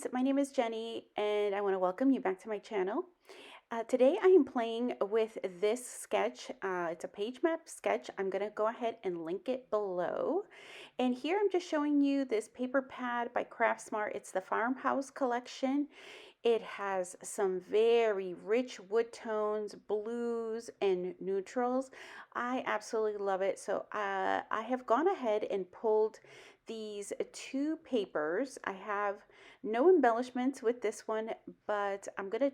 friends, my name is Jenny and I want to welcome you back to my channel. Today I am playing with this sketch. It's a page map sketch. I'm going to go ahead and link it below. And here I'm just showing you this paper pad by Craftsmart. It's the Farmhouse collection. It has some very rich wood tones, blues, and neutrals. I absolutely love it. So I have gone ahead and pulled these two papers. I have no embellishments with this one, but I'm going to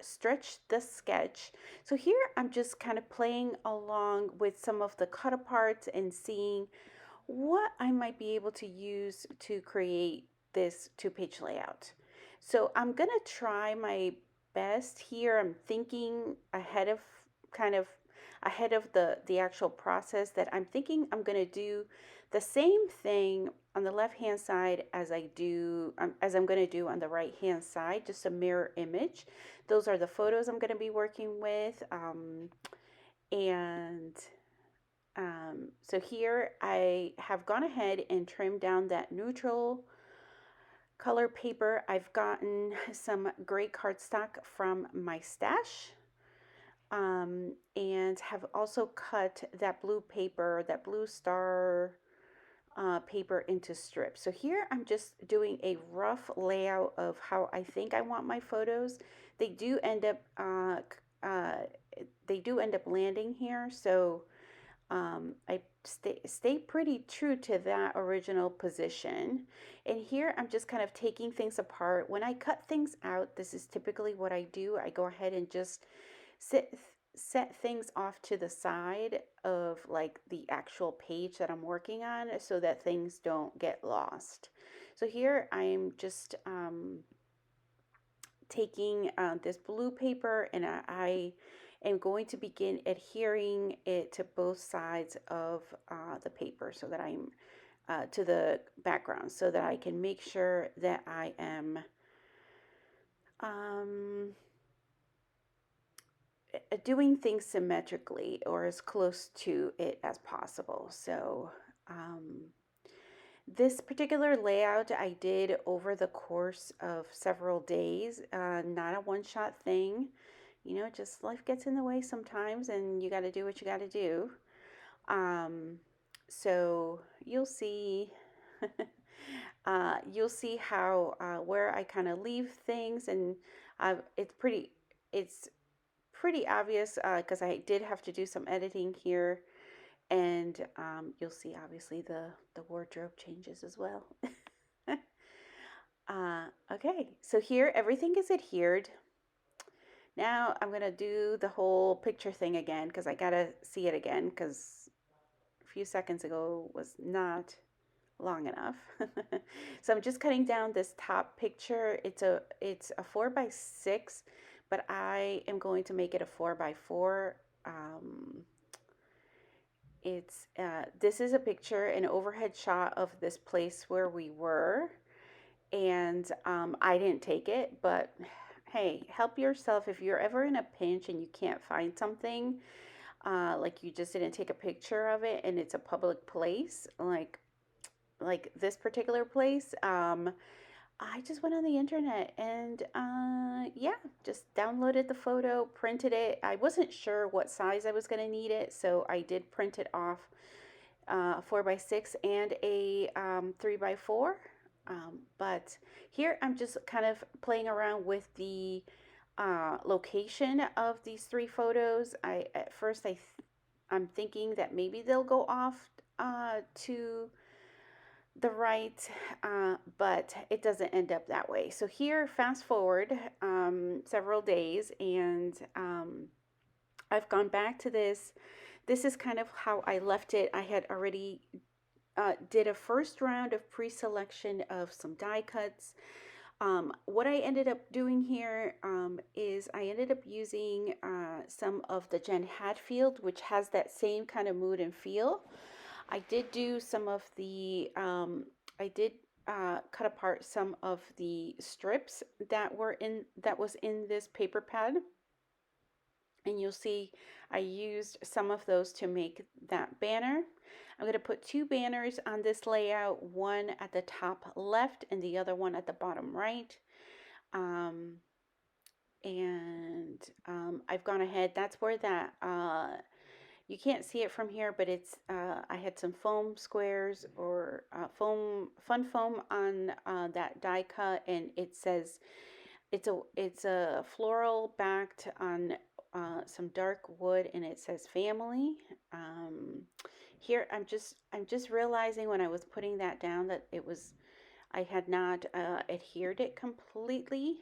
stretch the sketch. So here I'm just kind of playing along with some of the cut aparts and seeing what I might be able to use to create this two-page layout. So I'm gonna try my best here. I'm thinking ahead of kind of ahead of the actual process that I'm thinking I'm gonna do the same thing on the left hand side as I'm gonna do on the right hand side, just a mirror image. Those are the photos I'm gonna be working with, and so here I have gone ahead and trimmed down that neutral color paper. I've gotten some gray cardstock from my stash, and have also cut that blue paper, that blue star paper into strips. So here I'm just doing a rough layout of how I think I want my photos. They do end up uh, landing here, so I stay pretty true to that original position. And here I'm just kind of taking things apart. When I cut things out, this is typically what I do. I go ahead and just set things off to the side of like the actual page that I'm working on so that things don't get lost. So here I'm just taking this blue paper, and I am going to begin adhering it to both sides of the paper so that I'm to the background, so that I can make sure that I am doing things symmetrically or as close to it as possible. So this particular layout I did over the course of several days, not a one-shot thing. You know, just life gets in the way sometimes and you got to do what you got to do. So you'll see how where I kind of leave things, and it's pretty obvious because I did have to do some editing here, and you'll see obviously the wardrobe changes as well. Okay, so here everything is adhered. Now I'm gonna do the whole picture thing again because I gotta see it again because a few seconds ago was not long enough. So I'm just cutting down this top picture. It's a 4x6, but I am going to make it a 4x4. This is a picture, an overhead shot of this place where we were, and I didn't take it, but hey, help yourself if you're ever in a pinch and you can't find something, like you just didn't take a picture of it and it's a public place, like this particular place. I just went on the internet and yeah, just downloaded the photo, printed it. I wasn't sure what size I was going to need it, so I did print it off 4x6 and a 3x4. But here I'm just kind of playing around with the location of these three photos. At first I'm thinking that maybe they'll go off to the right, but it doesn't end up that way. So here, fast forward several days, and I've gone back to this. This is kind of how I left it. I had already did a first round of pre-selection of some die cuts. What I ended up doing here is I ended up using some of the Jen Hatfield, which has that same kind of mood and feel. I did do some of the, I did cut apart some of the strips that was in this paper pad. And you'll see I used some of those to make that banner. I'm going to put two banners on this layout, one at the top left and the other one at the bottom right. Um, and I've gone ahead, that's where that, you can't see it from here, but it's, I had some foam squares or fun foam on that die cut, and it says, it's a floral backed on some dark wood, and it says family. Um, Here I'm just realizing when I was putting that down that I had not adhered it completely.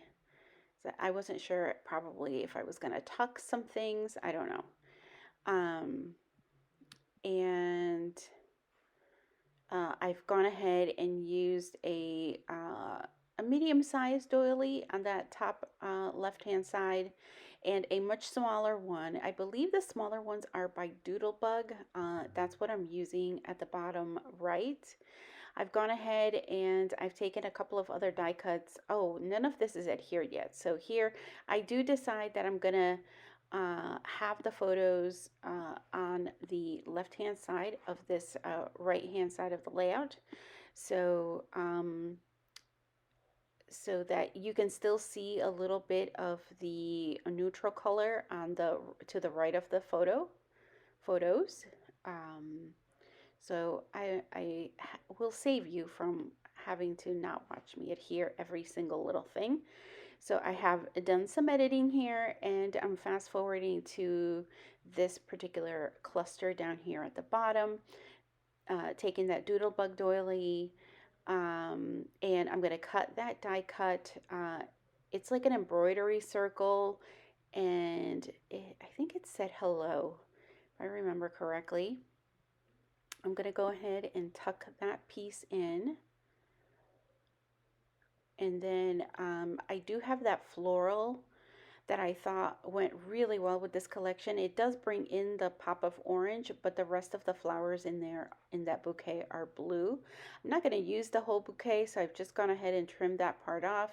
So I wasn't sure probably if I was going to tuck some things. I don't know. Um, and I've gone ahead and used a medium-sized doily on that top left-hand side, and a much smaller one. I believe the smaller ones are by Doodlebug. That's what I'm using at the bottom right. I've gone ahead and I've taken a couple of other die cuts. Oh, none of this is adhered yet. So here I do decide that I'm gonna have the photos on the left-hand side of this right-hand side of the layout. So, so that you can still see a little bit of the neutral color on the to the right of the photos. Um, so I will save you from having to not watch me adhere every single little thing. So I have done some editing here, and I'm fast forwarding to this particular cluster down here at the bottom, taking that Doodlebug doily, and I'm going to cut that die cut. It's like an embroidery circle, and I think it said hello, if I remember correctly. I'm going to go ahead and tuck that piece in. And then I do have that floral that I thought went really well with this collection. It does bring in the pop of orange, but the rest of the flowers in there in that bouquet are blue. I'm not going to use the whole bouquet, so I've just gone ahead and trimmed that part off.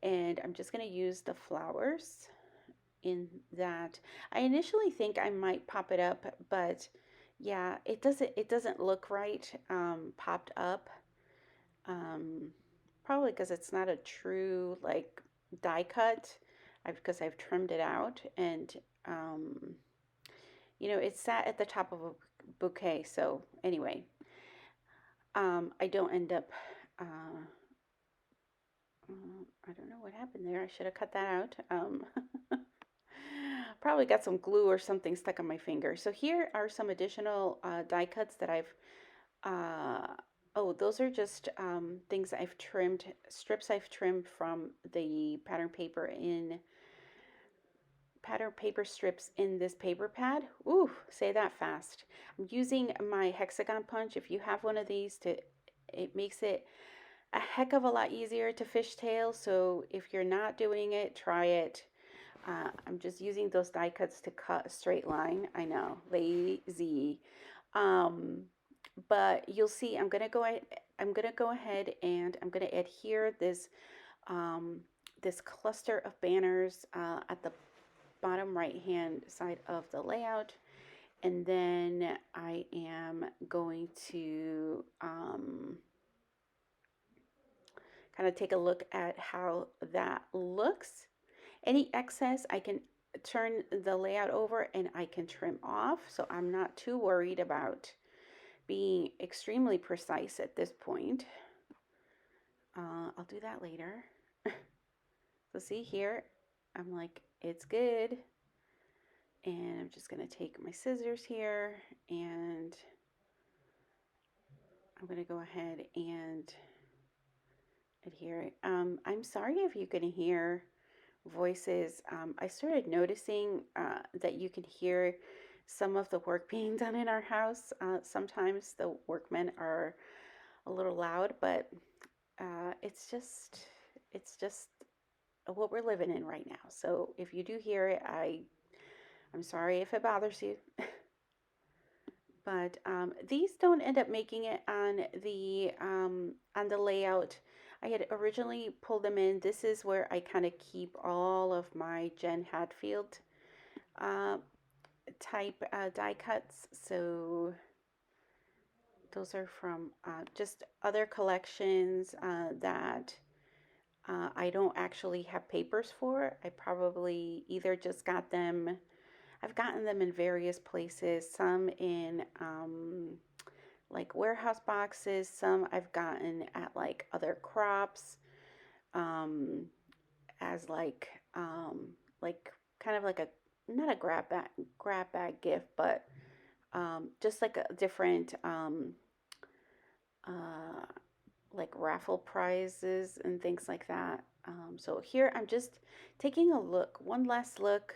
And I'm just going to use the flowers in that. I initially think I might pop it up, but yeah, it doesn't look right popped up. Um, Probably because it's not a true like die cut. Because I've trimmed it out, and um, it sat at the top of a bouquet. So anyway, I don't end up. I don't know what happened there. I should have cut that out. Probably got some glue or something stuck on my finger. So here are some additional die cuts that I've oh, those are just things I've trimmed, strips I've trimmed from the pattern paper strips in this paper pad. Ooh, say that fast. I'm using my hexagon punch. If you have one of these, it makes it a heck of a lot easier to fishtail. So if you're not doing it, try it. I'm just using those die cuts to cut a straight line. I know, lazy. Um, but you'll see I'm gonna go ahead and I'm gonna adhere this cluster of banners at the bottom right hand side of the layout, and then I am going to kind of take a look at how that looks. Any excess I can turn the layout over and I can trim off, so I'm not too worried about being extremely precise at this point. I'll do that later. So see here, I'm like, it's good. And I'm just going to take my scissors here, and I'm going to go ahead and adhere it. I'm sorry if you can hear voices. I started noticing that you can hear some of the work being done in our house. Sometimes the workmen are a little loud, but it's just what we're living in right now. So if you do hear it, I'm sorry if it bothers you. But these don't end up making it on the layout. I had originally pulled them in. This is where I kind of keep all of my Jen Hadfield uh, type die cuts. So those are from just other collections that I don't actually have papers for. I probably either just got them, I've gotten them in various places, some in like warehouse boxes, some I've gotten at like other crops um, as like kind of like a not a grab bag gift, but just like a different uh, like raffle prizes and things like that. So here I'm just taking a look, one last look,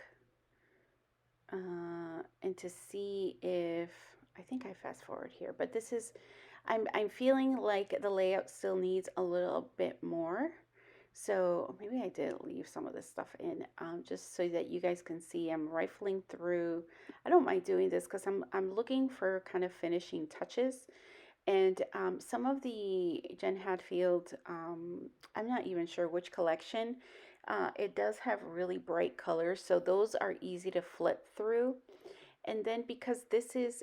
and to see if I think I fast forward here, but this is I'm feeling like the layout still needs a little bit more. So maybe I did leave some of this stuff in, just so that you guys can see. I'm rifling through. I don't mind doing this because I'm looking for kind of finishing touches. And some of the Jen Hadfield, I'm not even sure which collection. It does have really bright colors, so those are easy to flip through. And then because this is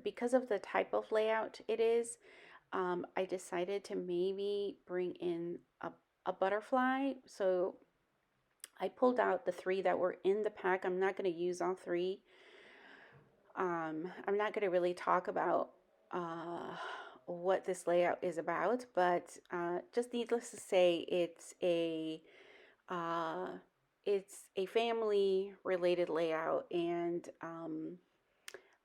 because of the type of layout it is, I decided to maybe bring in a butterfly. So I pulled out the three that were in the pack. I'm not going to use all three. I'm not going to really talk about what this layout is about, but just needless to say, uh, it's a family related layout, and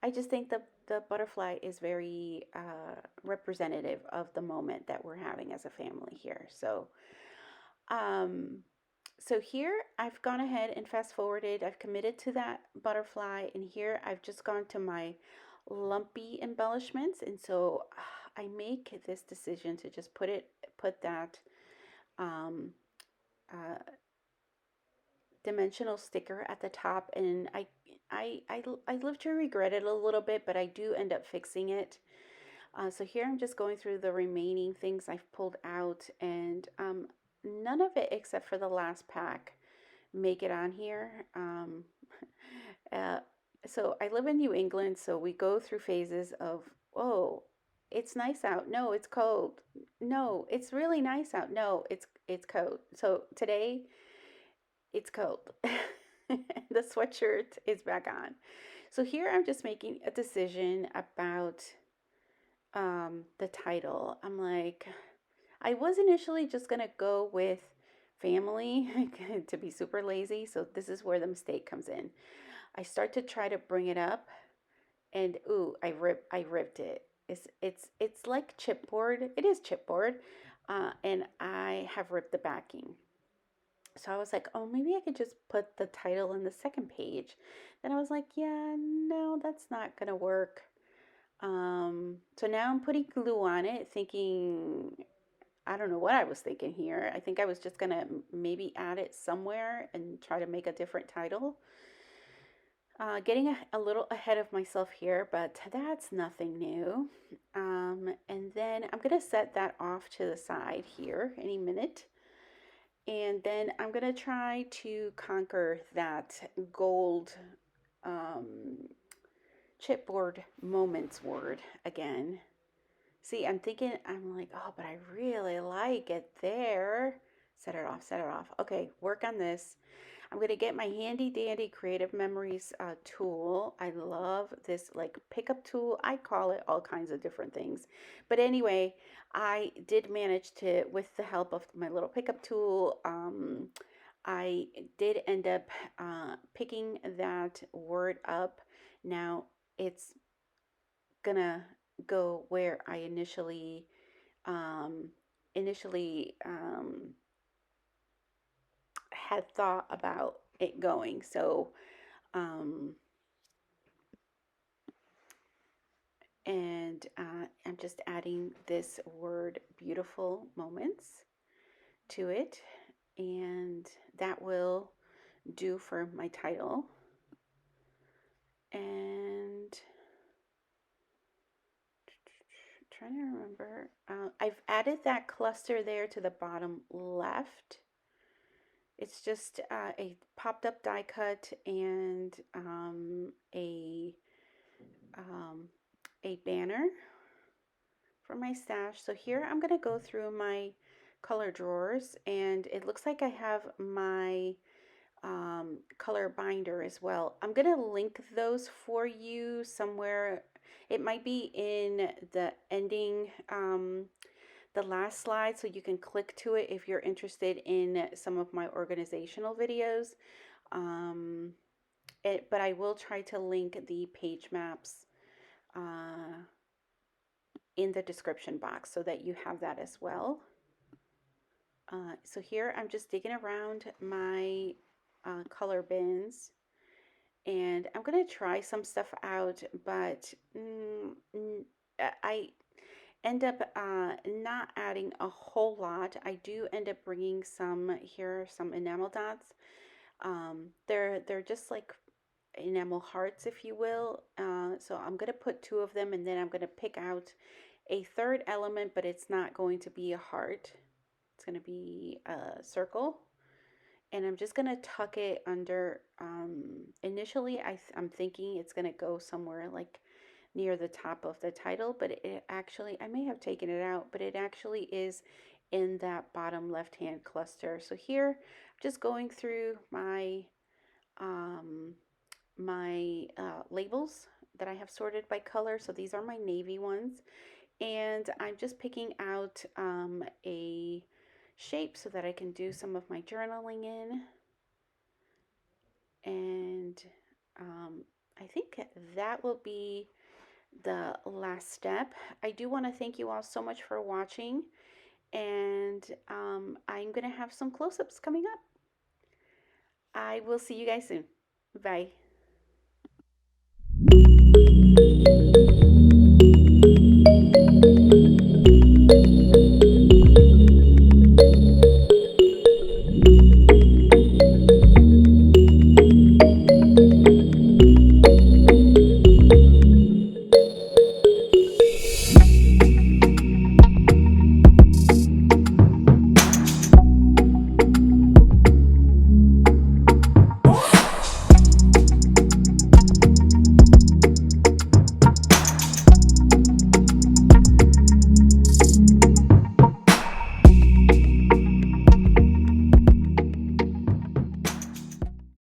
I just think the butterfly is very representative of the moment that we're having as a family here. Um, so here I've gone ahead and fast forwarded. I've committed to that butterfly, and here I've just gone to my lumpy embellishments, and so I make this decision to just put that um, uh, dimensional sticker at the top, and I live to regret it a little bit, but I do end up fixing it. So here I'm just going through the remaining things I've pulled out, and none of it except for the last pack make it on here. Uh, so I live in New England, so we go through phases of, oh, it's nice out. No, it's cold. No, it's really nice out. No, it's cold. So today it's cold. The sweatshirt is back on. So here I'm just making a decision about the title. I'm like, I was initially just gonna go with family to be super lazy. So this is where the mistake comes in. I start to try to bring it up, and ooh, I ripped it. It's like chipboard. It is chipboard, and I have ripped the backing. So I was like, oh, maybe I could just put the title in the second page. Then I was like, yeah, no, that's not gonna work. So now I'm putting glue on it, thinking I don't know what I was thinking here. I think I was just gonna maybe add it somewhere and try to make a different title. Getting a little ahead of myself here, but that's nothing new. And then I'm gonna set that off to the side here any minute. And then I'm gonna try to conquer that gold um, chipboard moments word again. See, I'm like, oh, but I really like it there. Set it off, set it off. Okay, work on this. I'm going to get my handy dandy creative memories tool. I love this like pickup tool. I call it all kinds of different things. But anyway, I did manage to, with the help of my little pickup tool, I did end up picking that word up. Now it's gonna go where I um, initially had thought about it going. So, um, and I'm just adding this word beautiful moments to it, and that will do for my title. And trying to remember, I've added that cluster there to the bottom left. It's just a popped up die cut and um, a banner for my stash. So here I'm going to go through my color drawers, and it looks like I have my color binder as well. I'm going to link those for you somewhere. It might be in the ending, the last slide, so you can click to it if you're interested in some of my organizational videos. Um, but I will try to link the page maps uh, in the description box so that you have that as well. So here I'm just digging around my color bins, and I'm gonna try some stuff out, but I end up not adding a whole lot. I do end up bringing some here, some enamel dots. They're just like enamel hearts, if you will. So I'm gonna put two of them, and then I'm gonna pick out a third element, but it's not going to be a heart. It's going to be a circle. And I'm just going to tuck it under, initially I'm thinking it's going to go somewhere like near the top of the title, but it actually, I may have taken it out, but it actually is in that bottom left hand cluster. So here, I'm just going through um, my labels that I have sorted by color. So these are my navy ones. And I'm just picking out a shape so that I can do some of my journaling in. And I think that will be the last step. I do want to thank you all so much for watching, and I'm going to have some close-ups coming up. I will see you guys soon. Bye.